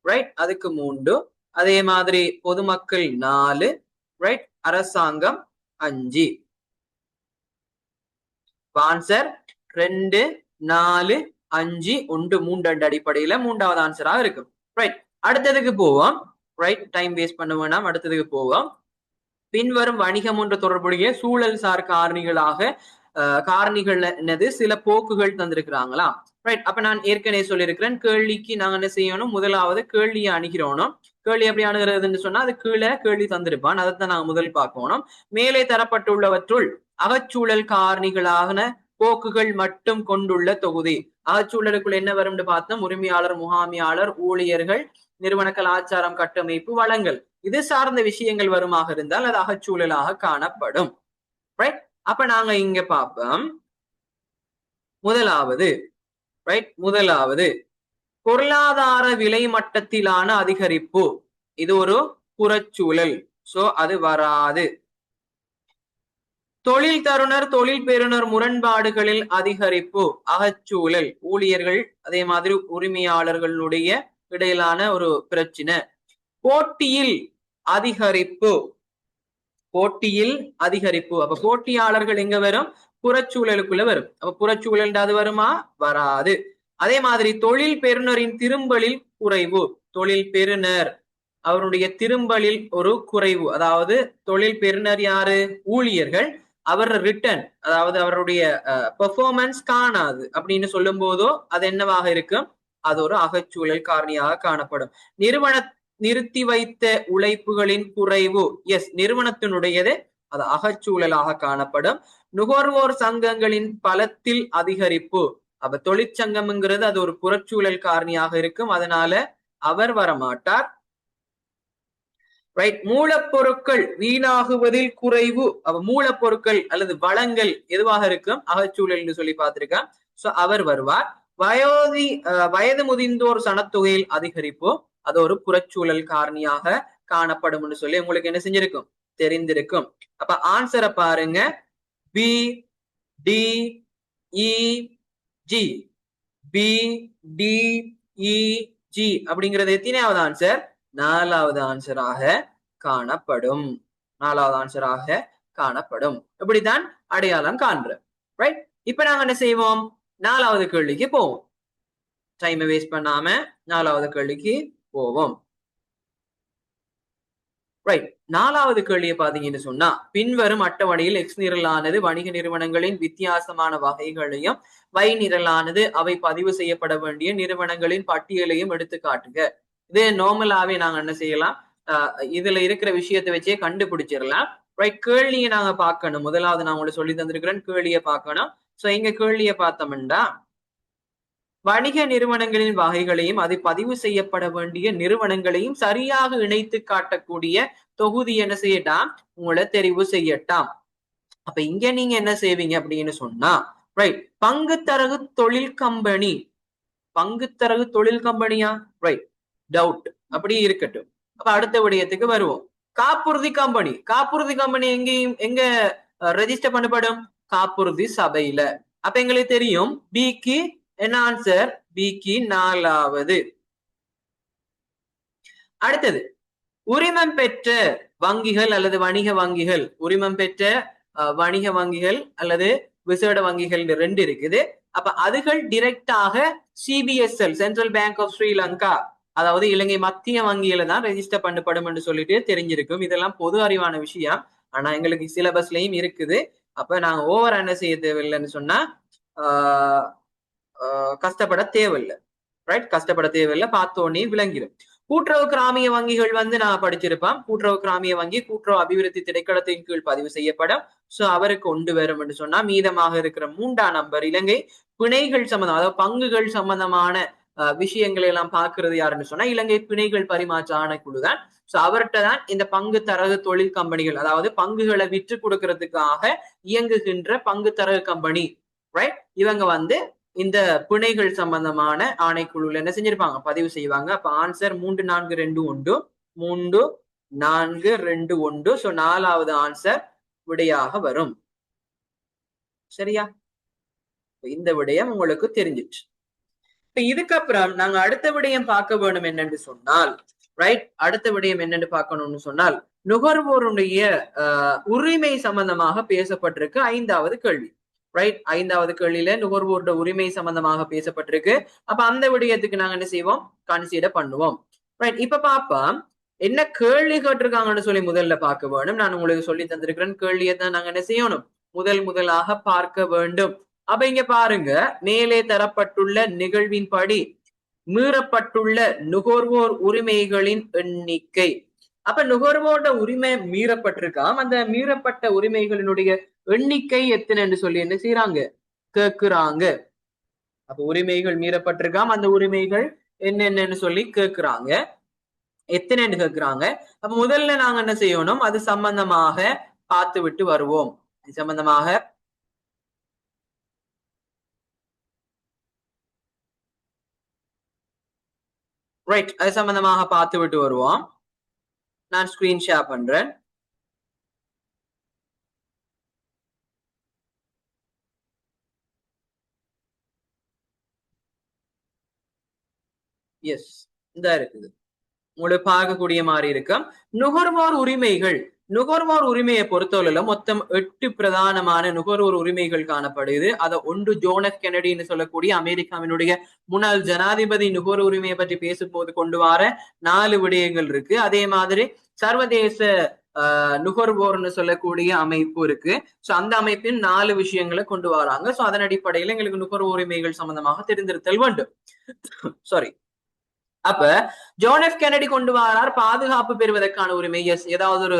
S1: ரைட். அதுக்கு 3. அதே மாதிரி பொதுமக்கள் 4. ரைட். அரசாங்கம் 5. ஆன்சர் 2, 4, 5, 1, 3 அடிப்படையில 3வது ஆன்சராக இருக்கும். ரைட். அடுத்ததுக்கு போவோம். ரைட். டைம் வேஸ்ட் பண்ண வேணாம், அடுத்ததுக்கு போவோம். பின்வரும் வணிகம் ஒன்று தொடர்புடைய சூழல் சார் காரணிகள் என்னது, சில போக்குகள் தந்திருக்கிறாங்களா. ரைட். அப்ப நான் ஏற்கனவே சொல்லியிருக்கிறேன், கேள்விக்கு நாங்க என்ன செய்யணும், முதலாவது கேள்வியை அணுகிறோம். கேள்வி எப்படி அணுகிறதுன்னு சொன்னா அது கீழே கேள்வி தந்திருப்பான், அதைத்தான் நாங்க முதல் பார்க்கணும். மேலே தரப்பட்டுள்ளவற்றுள் அகச்சூழல் காரணிகளான போக்குகள் மட்டும் கொண்டுள்ள தொகுதி. அகச்சூழலுக்குள் என்ன வரும்னு பார்த்தோம், உரிமையாளர், முகாமியாளர், ஊழியர்கள், நிறுவன கலாச்சாரம், கட்டமைப்பு, வளங்கள், இது சார்ந்த விஷயங்கள் வருமாக இருந்தால் அது அகச்சூழலாக காணப்படும். ரைட். அப்ப நாங்க இங்க பார்ப்போம், முதலாவது ரைட், முதலாவது பொருளாதார விலை மட்டத்திலான அதிகரிப்பு, இது ஒரு புறச்சூழல், சோ அது வராது. தொழில் தருணர் தொழில் பெறுநர் முரண்பாடுகளில் அதிகரிப்பு, அகச்சூழல், ஊழியர்கள் அதே மாதிரி உரிமையாளர்களுடைய இடையிலான ஒரு பிரச்சனை. போட்டியில் அதிகரிப்பு, போட்டியில் அதிகரிப்பு. அப்ப போட்டியாளர்கள் எங்க வரும்? புறச்சூழலுக்குள்ள வரும். அப்ப புறச்சூழல் அது வருமா? வராது. அதே மாதிரி தொழில் பெறுநரின் திரும்பலில் குறைவு, தொழில் பெறுநர் அவருடைய திரும்பலில் ஒரு குறைவு. அதாவது தொழில் பெறுநர் யாரு? ஊழியர்கள். அவர் ரிட்டர்ன், அதாவது அவருடைய பெர்ஃபார்மன்ஸ் காணாது அப்படின்னு சொல்லும் போதோ அது என்னவாக இருக்கும்? அது ஒரு அகச்சூழல் காரணியாக காணப்படும். நிறுவன நிறுத்தி வைத்த உழைப்புகளின் குறைவு, எஸ், நிறுவனத்தினுடையது, அது அகச்சூழலாக காணப்படும். நுகர்வோர் சங்கங்களின் பலத்தில் அதிகரிப்பு, அப்ப தொழிற்சங்கம்ங்கிறது அது ஒரு புறச்சூழல் காரணியாக இருக்கும், அதனால அவர் வரமாட்டார். ரைட். மூலப்பொருட்கள் வீணாகுவதில் குறைவு, அப்ப மூலப்பொருட்கள் அல்லது வளங்கள் எதுவாக இருக்கும்? அகச்சூழல் என்று சொல்லி பார்த்திருக்கேன். சோ அவர் வருவார். வயது முதிர்ந்தோர் சனத்தொகையில் அதிகரிப்பு, அது ஒரு புறச்சூழல் காரணியாக காணப்படும் சொல்லி உங்களுக்கு என்ன செஞ்சிருக்கும்? தெரிந்திருக்கும். அப்ப ஆன்சரை பாருங்க. பி, டி, இ, ஜி. பி, டி, இ, ஜி அப்படிங்கிறது எத்தனையாவது ஆன்சர்? 4வது ஆன்சராக காணப்படும். 4வது ஆன்சராக காணப்படும். இப்படித்தான் அடையாளம் காண்ற. ரைட். இப்ப நாங்க என்ன செய்வோம்? 4வது கேள்விக்கு போவோம். டைமை வேஸ்ட் பண்ணாம 4வது கேள்விக்கு போவோம். ரைட். 4வது கேள்வியை பாத்தீங்கன்னு சொன்னா, பின்வரும் அட்டவணையில் எக்ஸ் நிரலானது வணிக நிறுவனங்களின் வித்தியாசமான வகைகளையும், Y நிரலானது அவை பதிவு செய்யப்பட வேண்டிய நிறுவனங்களின் பட்டியலையும் எடுத்து காட்டுக. இது நார்மலாவே நாங்க என்ன செய்யலாம்? இதுல இருக்கிற விஷயத்தை வச்சே கண்டுபிடிச்சிடலாம். ரைட். கேள்வியை நாங்க பார்க்கணும். முதலாவது நான் உங்களுக்கு சொல்லி தந்திருக்கிறேன், கேள்வியை பார்க்கணும். சோ இங்க கேள்வியை பார்த்தோம்னா, வணிக நிறுவனங்களின் வகைகளையும் அது பதிவு செய்யப்பட வேண்டிய நிறுவனங்களையும் சரியாக இணைத்து காட்டக்கூடிய தொகுதி என்ன செய்யட்டாம்? உங்களை தெரிவு செய்யட்டாம். அப்ப இங்க நீங்க என்ன செய்வீங்க அப்படின்னு சொன்னா, ரைட், பங்குத்தரகு தொழில் கம்பெனி. பங்குத்தரகு தொழில் கம்பெனியா? ரைட், டவுட், அப்படி இருக்கட்டும். அப்ப அடுத்த விடயத்துக்கு வருவோம். காப்புறுதி கம்பெனி. காப்புறுதி கம்பெனி எங்க ரெஜிஸ்டர் பண்ணப்படும்? காப்புறுதி சபையில. அப்ப எங்களுக்கு தெரியும் பிக்கு என்ன ஆன்சர்? பிக்கு 4வது. அடுத்தது, உரிமம் பெற்ற வங்கிகள் அல்லது வணிக வங்கிகள். உரிமம் பெற்ற வணிக வங்கிகள் அல்லது விசேட வங்கிகள் 2 இருக்குது. அப்ப அதுகள் டிரெக்டாக CBSL, central bank of Sri Lanka, அதாவது இலங்கை மத்திய வங்கியில தான் ரெஜிஸ்டர் பண்ணப்படும் என்று சொல்லிட்டு தெரிஞ்சிருக்கும். இதெல்லாம் பொது அறிவான விஷயம். ஆனா எங்களுக்கு சிலபஸ்லயும் இருக்குது. அப்ப நாங்க ஓவர் என்ன செய்ய தேவையில்லைன்னு சொன்னா கஷ்டப்பட தேவையில்லை. ரைட், கஷ்டப்பட தேவையில்லை, பார்த்தோன்னே விளங்கிடும். கூட்டுறவு கிராமிய வங்கிகள் நான் படிச்சிருப்பான். கூட்டுறவு கிராமிய வங்கி கூட்டுறவு அபிவிருத்தி திணைக்களத்தின் கீழ் பதிவு செய்யப்படும். சோ அவருக்கு கொண்டு வரும் என்று சொன்னா மீதமாக இருக்கிற 3ஆம் நம்பர் இலங்கை பிணைகள் சம்பந்தம், அதாவது பங்குகள் சம்பந்தமான விஷயங்களை எல்லாம் பார்க்கிறது யாருன்னு சொன்னா இலங்கை பிணைகள் பரிமாற்ற ஆணைக்குழுதான். சோ அவர்கிட்ட தான் இந்த பங்கு தரகு தொழில் கம்பெனிகள், அதாவது பங்குகளை விற்று கொடுக்கறதுக்காக இயங்குகின்ற பங்கு தரகு கம்பெனி, ரைட், இவங்க இந்த பிணைகள் சம்பந்தமான ஆணைக்குழுல என்ன செஞ்சிருப்பாங்க? பதிவு செய்வாங்க. அப்ப ஆன்சர் 3421. 3421. சோ 4வது ஆன்சர் விடையாக வரும். சரியா? இந்த விடயம் உங்களுக்கு தெரிஞ்சிச்சு. இப்ப இதுக்கப்புறம் நாங்க அடுத்த விடயம் பார்க்க வேணும் என்னன்னு சொன்னால், ரைட், அடுத்த விடயம் என்னன்னு பார்க்கணும்னு சொன்னால், நுகர்வோருடைய உரிமை சம்பந்தமாக பேசப்பட்டிருக்கு 5வது கேள்வி. ரைட், 5வது கேள்வியில நுகர்வோருடைய உரிமை சம்பந்தமாக பேசப்பட்டிருக்கு. அப்ப அந்த விடயத்துக்கு நாங்க என்ன செய்வோம்? கன்சிடர் பண்ணுவோம். ரைட், இப்ப பாப்போம் என்ன கேள்வி கேட்டிருக்காங்கன்னு சொல்லி முதல்ல பார்க்க வேணும். நான் உங்களுக்கு சொல்லி தந்திருக்கிறேன், கேள்வியை தான் நாங்க என்ன செய்யணும்? முதலாக பார்க்க வேண்டும். அப்ப இங்க பாருங்க, மேலே தரப்பட்டுள்ள நிகழ்வின்படி மீறப்பட்டுள்ள நுகர்வோர் உரிமைகளின் எண்ணிக்கை. அப்ப நுகர்வோட உரிமை மீறப்பட்டிருக்காம். அந்த மீறப்பட்ட உரிமைகளினுடைய எண்ணிக்கை எத்தனைன்னு சொல்லி என்ன செய்யறாங்க? கேட்கிறாங்க. அப்ப உரிமைகள் மீறப்பட்டிருக்காம், அந்த உரிமைகள் என்னென்னு சொல்லி கேட்கிறாங்க. எத்தனைன்னு கேட்கிறாங்க. அப்ப முதல்ல நாங்க என்ன செய்யணும்? அது சம்பந்தமாக பார்த்து விட்டு வருவோம். சம்பந்தமாக ரைட், அது சம்பந்தமாக பார்த்து விட்டு வருவோம். நான் ஸ்கிரீன் ஷேர் பண்றேன். எஸ், இந்த இருக்குது உங்களுக்கு பார்க்கக்கூடிய மாதிரி இருக்கும். நுகர்வோர் உரிமைகள், நுகர்வோர் உரிமையை பொறுத்தவரையில மொத்தம் 8 பிரதானமான நுகர்வோர் உரிமைகள் காணப்படுது. அத ஒன்று ஜோன் எஃப் கென்னடின்னு சொல்லக்கூடிய அமெரிக்காவினுடைய முன்னாள் ஜனாதிபதி நுகர்வோர் உரிமையை பற்றி பேசும்போது கொண்டு வர 4 விடயங்கள் இருக்கு. அதே மாதிரி சர்வதேச நுகர்வோர்னு சொல்லக்கூடிய அமைப்பு இருக்கு. சோ அந்த அமைப்பின் 4 விஷயங்களை கொண்டு வராங்க. சோ அதன் அடிப்படையில எங்களுக்கு நுகர்வோர் உரிமைகள் சம்பந்தமாக தெரிந்திருத்தல் வேண்டும். சாரி. அப்ப ஜோன் எஃப் கென்னடி கொண்டு வரார் பாதுகாப்பு பெறுவதற்கான உரிமை. எஸ், ஏதாவது ஒரு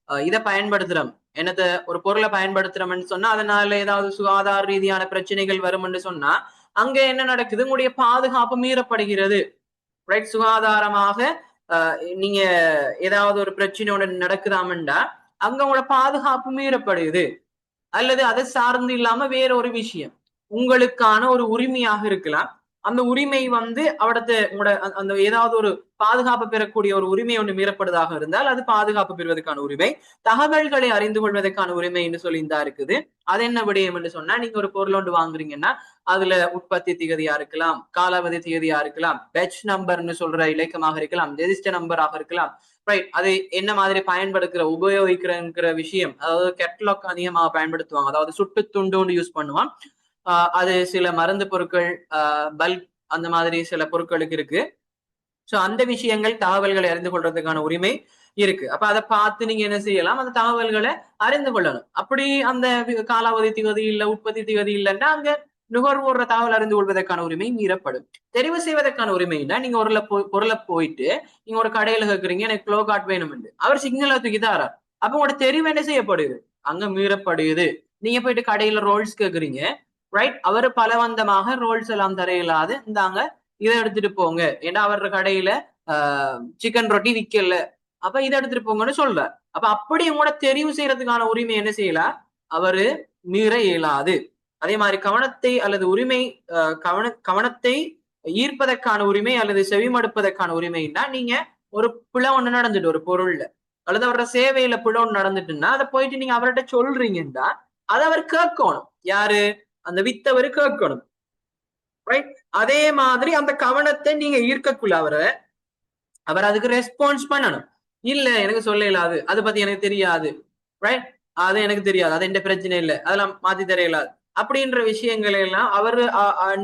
S1: இதை பயன்படுத்துறோம், என்னத்த ஒரு பொருளை பயன்படுத்துறோம்னு சொன்னா அதனால ஏதாவது சுகாதார ரீதியான பிரச்சனைகள் வரும்னு சொன்னா அங்க என்ன நடக்குது, உங்களுடைய பாதுகாப்பு மீறப்படுகிறது. ரைட், சுகாதாரமாக நீங்க ஏதாவது ஒரு பிரச்சனையோட நடக்குதாமண்டா அங்க உங்களோட பாதுகாப்பு மீறப்படுது. அல்லது அதை சார்ந்து இல்லாம வேற ஒரு விஷயம் உங்களுக்கான ஒரு உரிமையாக இருக்கலாம். அந்த உரிமை அவடத்து உங்களோட அந்த ஏதாவது ஒரு பாதுகாப்பு பெறக்கூடிய ஒரு உரிமை ஒன்று மீறப்படுவதாக இருந்தால் அது பாதுகாப்பு பெறுவதற்கான உரிமை. தகவல்களை அறிந்து கொள்வதற்கான உரிமை என்று சொல்லி இந்தா இருக்குது. அது என்ன விடயம் என்று சொன்னா, நீங்க ஒரு பொருள் ஒன்று வாங்குறீங்கன்னா அதுல உற்பத்தி திகதியா இருக்கலாம், காலாவதி திகதியா இருக்கலாம், பேட்ச் நம்பர்னு சொல்ற இலக்கமாக இருக்கலாம், ரெஜிஸ்டர் நம்பராக இருக்கலாம். ரைட், அது என்ன மாதிரி உபயோகிக்கிற விஷயம், அதாவது கேட்டலாக் அதிகமாக பயன்படுத்துவாங்க, அதாவது சுட்டு துண்டு யூஸ் பண்ணுவான். அது சில மருந்து பொருட்கள், பல்க், அந்த மாதிரி சில பொருட்களுக்கு இருக்கு. சோ அந்த விஷயங்கள் தகவல்களை அறிந்து கொள்றதுக்கான உரிமை இருக்கு. அப்ப அதை பார்த்து நீங்க என்ன செய்யலாம், அந்த தகவல்களை அறிந்து கொள்ளணும். அப்படி அந்த காலாவதி திகதி இல்ல, உற்பத்தி திகதி இல்லைன்னா அங்க நுகர்வோர் தகவல் அறிந்து கொள்வதற்கான உரிமை மீறப்படும். தெரிவு செய்வதற்கான உரிமைன்னா, நீங்க ஒரு பொருளை போயிட்டு நீங்க ஒரு கடையில கேட்குறீங்க, எனக்கு க்ளோ கார்ட் வேணும், அவர் சிக்னலை தூக்கி தாரார். அப்ப உங்களோட தெரிவு என்ன செய்யப்படுது, அங்க மீறப்படுது. நீங்க போயிட்டு கடையில ரோல்ஸ் கேக்குறீங்க, ரைட், அவர் பலவந்தமாக ரோல்ஸ் எல்லாம் தர இயலாது, இந்தாங்க இதை எடுத்துட்டு போங்க, ஏன்னா அவர் கடையில சிக்கன் ரொட்டி விக்கல, அப்ப இதை எடுத்துட்டு போங்கன்னு சொல்ற. அப்ப அப்படி உங்களோட தெரிவு செய்யறதுக்கான உரிமை என்ன செய்யலாம், அவரு மீற இயலாது. அதே மாதிரி கவனத்தை அல்லது உரிமை, கவனத்தை ஈர்ப்பதற்கான உரிமை அல்லது செவிமடுப்பதற்கான உரிமைன்னா, நீங்க ஒரு பிழை ஒண்ணு நடந்துட்டு ஒரு பொருள்ல அல்லது அவரோட சேவையில பிழை ஒண்ணு நடந்துட்டுன்னா அதை போயிட்டு நீங்க அவர்கிட்ட சொல்றீங்கன்னா அதை அவர் கேட்கணும். யாரு, அந்த வித்தவரு கேட்கணும். ரைட், அதே மாதிரி அந்த கவனத்தை நீங்க ஈர்க்கக்குள்ள அவர் அதுக்கு ரெஸ்பான்ஸ் பண்ணணும். இல்ல எனக்கு சொல்ல இயலாது, அதை பத்தி எனக்கு தெரியாது, ரைட், அது எனக்கு தெரியாது, அது எந்த பிரச்சனை இல்லை, அதெல்லாம் மாத்தி தர இயலாது அப்படின்ற விஷயங்கள் எல்லாம் அவரு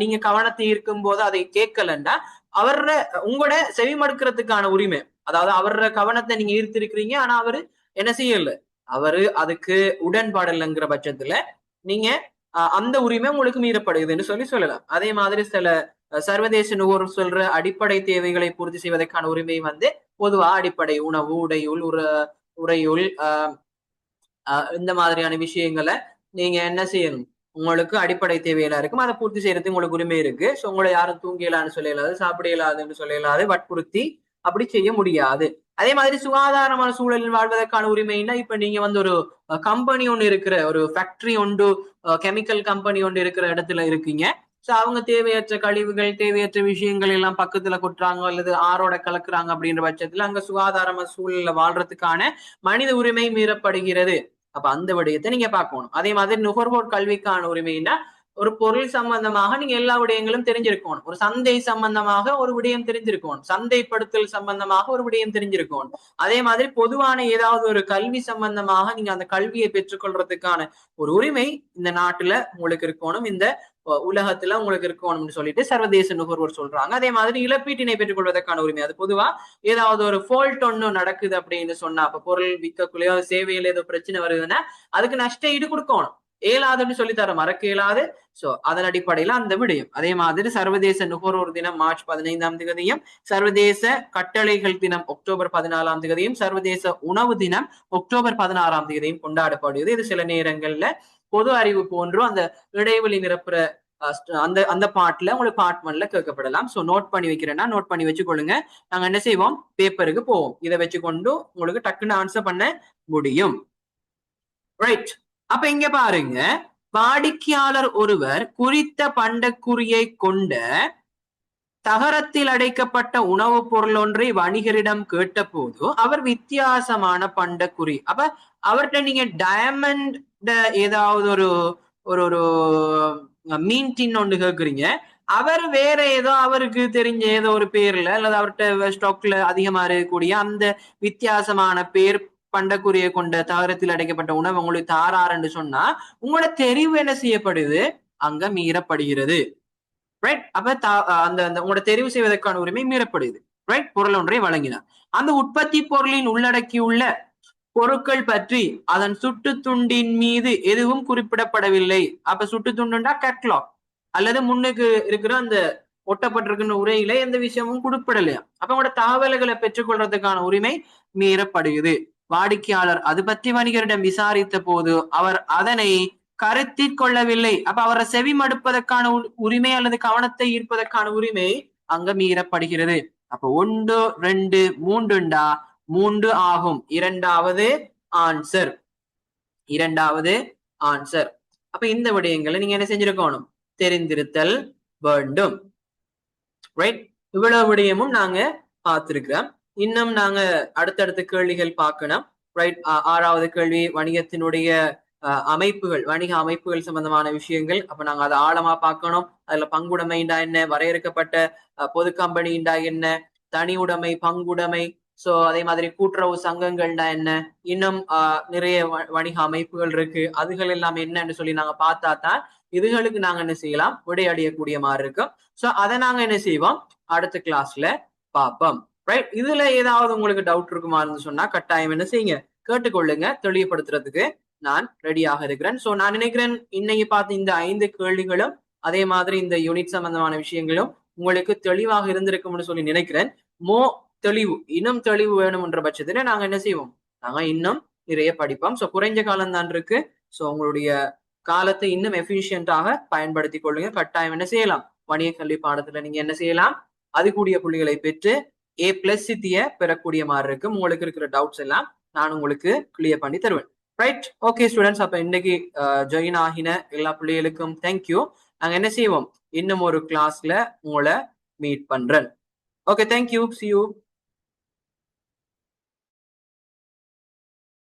S1: நீங்க கவனத்தை ஈர்க்கும் போது அதை கேட்கலன்னா அவர உங்களோட செவிமடுக்கிறதுக்கான உரிமை, அதாவது அவர கவனத்தை நீங்க ஈர்த்திருக்கிறீங்க, ஆனா அவரு என்ன செய்யல, அவரு அதுக்கு உடன்பாடு இல்லைங்கிற பட்சத்துல நீங்க அந்த உரிமை உங்களுக்கு மீறப்படுதுன்னு சொல்லலாம். அதே மாதிரி சில சர்வதேச நுகர்வோர் சொல்ற அடிப்படை தேவைகளை பூர்த்தி செய்வதற்கான உரிமை பொதுவா அடிப்படை உணவு, உறையுள் இந்த மாதிரியான விஷயங்களை நீங்க என்ன செய்யணும், உங்களுக்கு அடிப்படை தேவையெல்லாம் இருக்கும், அதை பூர்த்தி செய்யறதுக்கு உங்களுக்கு உரிமை இருக்கு. சோ உங்களை யாரும் தூங்கியலான்னு சொல்ல இயலாது, சாப்பிட இயலாதுன்னு சொல்ல இயலாது, வற்புறுத்தி அப்படி செய்ய முடியாது. அதே மாதிரி சுகாதாரமான சூழலில் வாழ்வதற்கான உரிமைன்னா, இப்ப நீங்க ஒரு கம்பெனி ஒன்று இருக்கிற, ஒரு ஃபேக்டரி ஒன்று, கெமிக்கல் கம்பெனி ஒன்று இருக்கிற இடத்துல இருக்கீங்க. சோ அவங்க தேவையற்ற கழிவுகள், தேவையற்ற விஷயங்கள் எல்லாம் பக்கத்துல கொட்டுறாங்க அல்லது ஆறோட கலக்குறாங்க அப்படின்ற பட்சத்துல அங்க சுகாதாரமான சூழல்ல வாழ்றதுக்கான மனித உரிமை மீறப்படுகிறது. அப்ப அந்த விடயத்தை நீங்க பார்க்கணும். அதே மாதிரி நுகர்வோர் கல்விக்கான உரிமைன்னா, ஒரு பொருள் சம்பந்தமாக நீங்க எல்லா விடயங்களும் தெரிஞ்சிருக்கணும். ஒரு சந்தை சம்பந்தமாக ஒரு விடயம் தெரிஞ்சிருக்கணும், சந்தைப்படுத்தல் சம்பந்தமாக ஒரு விடயம் தெரிஞ்சிருக்கணும். அதே மாதிரி பொதுவான ஏதாவது ஒரு கல்வி சம்பந்தமாக நீங்க அந்த கல்வியை பெற்றுக்கொள்றதுக்கான ஒரு உரிமை இந்த நாட்டுல உங்களுக்கு இருக்கணும், இந்த உலகத்துல உங்களுக்கு இருக்கணும்னு சொல்லிட்டு சர்வதேச நுகர்வோர் சொல்றாங்க. அதே மாதிரி இழப்பீட்டினை பெற்றுக் கொள்வதற்கான உரிமை, அது பொதுவா ஏதாவது ஒரு ஃபால்ட் ஒண்ணு நடக்குது அப்படின்னு சொன்னா, அப்ப பொருள் விற்கக்குள்ளேயோ சேவையில ஏதோ பிரச்சனை வருதுன்னா அதுக்கு நஷ்ட ஈடு கொடுக்கணும். இயலாதுன்னு சொல்லித்தர மறக்க இயலாது. சோ அதன் அடிப்படையில அந்த விடயம். அதே மாதிரி சர்வதேச நுகர்வோர் தினம் மார்ச் 15ஆம் தேதியும், சர்வதேச கட்டளைகள் தினம் அக்டோபர் 14ஆம் தேதியும், சர்வதேச உணவு தினம் அக்டோபர் 16ஆம் தேதியும் கொண்டாடப்படுகிறது. இது சில நேரங்கள்ல பொது அறிவு போன்று அந்த இடைவெளி நிரப்புற அந்த அந்த பாட்டுல உங்களுக்கு பார்ட் 1ல கேட்கப்படலாம். சோ நோட் பண்ணி வைக்கிறேன்னா நோட் பண்ணி வச்சுக்கொள்ளுங்க. நாங்க என்ன செய்வோம், பேப்பருக்கு போவோம். இதை வச்சுக்கொண்டு உங்களுக்கு டக்குன்னு ஆன்சர் பண்ண முடியும். ரைட், அப்ப இங்க பாருங்க, வாடிக்கையாளர் ஒருவர் குறித்த பண்டக்குறியை கொண்ட தகரத்தில் அடைக்கப்பட்ட உணவுப் பொருள் ஒன்றை வணிகரிடம் கேட்ட போது அவர் வித்தியாசமான பண்டக்குறி, அப்ப அவர்கிட்ட நீங்க டயமண்ட் ஏதாவது ஒரு ஒரு ஒரு மீன் டின் ஒன்று கேட்குறீங்க, அவர் வேற ஏதோ அவருக்கு தெரிஞ்ச ஏதோ ஒரு பேர்ல அல்லது அவர்கிட்ட ஸ்டாக்ல அதிகமா இருக்கக்கூடிய அந்த வித்தியாசமான பேர் பண்டக்குரிய கொண்ட தகரத்தில் அடைக்கப்பட்ட உணவு உங்களுக்கு தாராருன்னு சொன்னா உங்களோட தெரிவு என்ன செய்யப்படுது, அங்க மீறப்படுகிறது. ரைட். அப்ப அந்த அந்த உங்களோட தெரிவு செய்வதற்கான உரிமை மீறப்படுது. ரைட். பொருள் ஒன்றை வழங்கினார். அந்த உற்பத்தி பொருளின் உள்ளடக்கியுள்ள பொருட்கள் பற்றி அதன் சுட்டு துண்டின் மீது எதுவும் குறிப்பிடப்படவில்லை. அப்ப சுட்டு துண்டுண்டா கேட்லாக் அல்லது முன்னுக்கு இருக்கிற அந்த ஒட்டப்பட்டிருக்கின்ற உரையில எந்த விஷயமும் குறிப்பிடலையா. அப்ப உங்களோட தகவல்களை பெற்றுக்கொள்றதுக்கான உரிமை மீறப்படுகிறது. வாடிக்கையாளர் அது பற்றி வணிகரிடம் விசாரித்த போது அவர் அதனை கருத்தில் கொள்ளவில்லை. அப்ப அவரை செவி மடுப்பதற்கான உரிமை அல்லது கவனத்தை ஈர்ப்பதற்கான உரிமை அங்க மீறப்படுகிறது. அப்ப 1 2 3 3 ஆகும். இரண்டாவது ஆன்சர். அப்ப இந்த விடயங்களை நீங்க என்ன செஞ்சிருக்கணும், தெரிந்திருத்தல் வேண்டும். ரைட். இவ்வளவு விடயமும் நாங்க பார்த்திருக்கிறோம். இன்னும் நாங்க அடுத்தடுத்த கேள்விகள் பார்க்கணும். ரைட். 6வது கேள்வி வணிகத்தினுடைய அமைப்புகள், வணிக அமைப்புகள் சம்பந்தமான விஷயங்கள். அப்ப நாங்க அதை ஆழமா பார்க்கணும். அதுல பங்குடைமைண்டா என்ன, வரையறுக்கப்பட்ட பொது கம்பெனிண்டா என்ன, தனி உடைமை, பங்குடைமை, சோ அதே மாதிரி கூட்டுறவு சங்கங்கள்னா என்ன, இன்னும் நிறைய வணிக அமைப்புகள் இருக்கு. அதுகள் எல்லாம் என்னன்னு சொல்லி நாங்க பார்த்தா தான் இதுகளுக்கு நாங்க என்ன செய்யலாம், விடையடையக்கூடிய மாதிரி இருக்கும். சோ அதை நாங்க என்ன செய்வோம், அடுத்த கிளாஸ்ல பார்ப்போம். ரைட். இதுல ஏதாவது உங்களுக்கு டவுட் இருக்குமான்னு சொன்னா கட்டாயம் என்ன செய்யுங்க, கேட்டுக்கொள்ளுங்க. தெளிவுபடுத்துறதுக்கு நான் ரெடியாக இருக்கிறேன். சோ நான் நினைக்கிறேன் இன்னைக்கு பார்த்து இந்த 5 கேள்விகளும் அதே மாதிரி இந்த யூனிட் சம்பந்தமான விஷயங்களும் உங்களுக்கு தெளிவாக இருந்திருக்கும்னு சொல்லி நினைக்கிறேன். இன்னும் தெளிவு வேணும் என்ற பட்சத்துல நாங்க என்ன செய்வோம், நாங்க இன்னும் நிறைய படிப்போம். சோ குறைஞ்ச காலம் தான் இருக்கு. சோ உங்களுடைய காலத்தை இன்னும் எஃபிஷியன்டாக பயன்படுத்திக் கொள்ளுங்க. கட்டாயம் என்ன செய்யலாம், வணிக கல்வி பாடத்துல நீங்க என்ன செய்யலாம், அது கூடிய புள்ளிகளை பெற்று A+ சித்திய பெறக்கூடிய மாதிரி இருக்கும். உங்களுக்கு இருக்கிற டவுட்ஸ் எல்லாம் நான் உங்களுக்கு கிளியர் பண்ணி தருவேன். ரைட். ஓகே ஸ்டூடெண்ட்ஸ், அப்ப இன்னைக்கு ஜாயின் ஆகின எல்லா பிள்ளைகளுக்கும் தேங்க்யூ. நாங்க என்ன செய்வோம், இன்னும் ஒரு கிளாஸ்ல உங்களை மீட் பண்றேன். Okay, thank you, see you.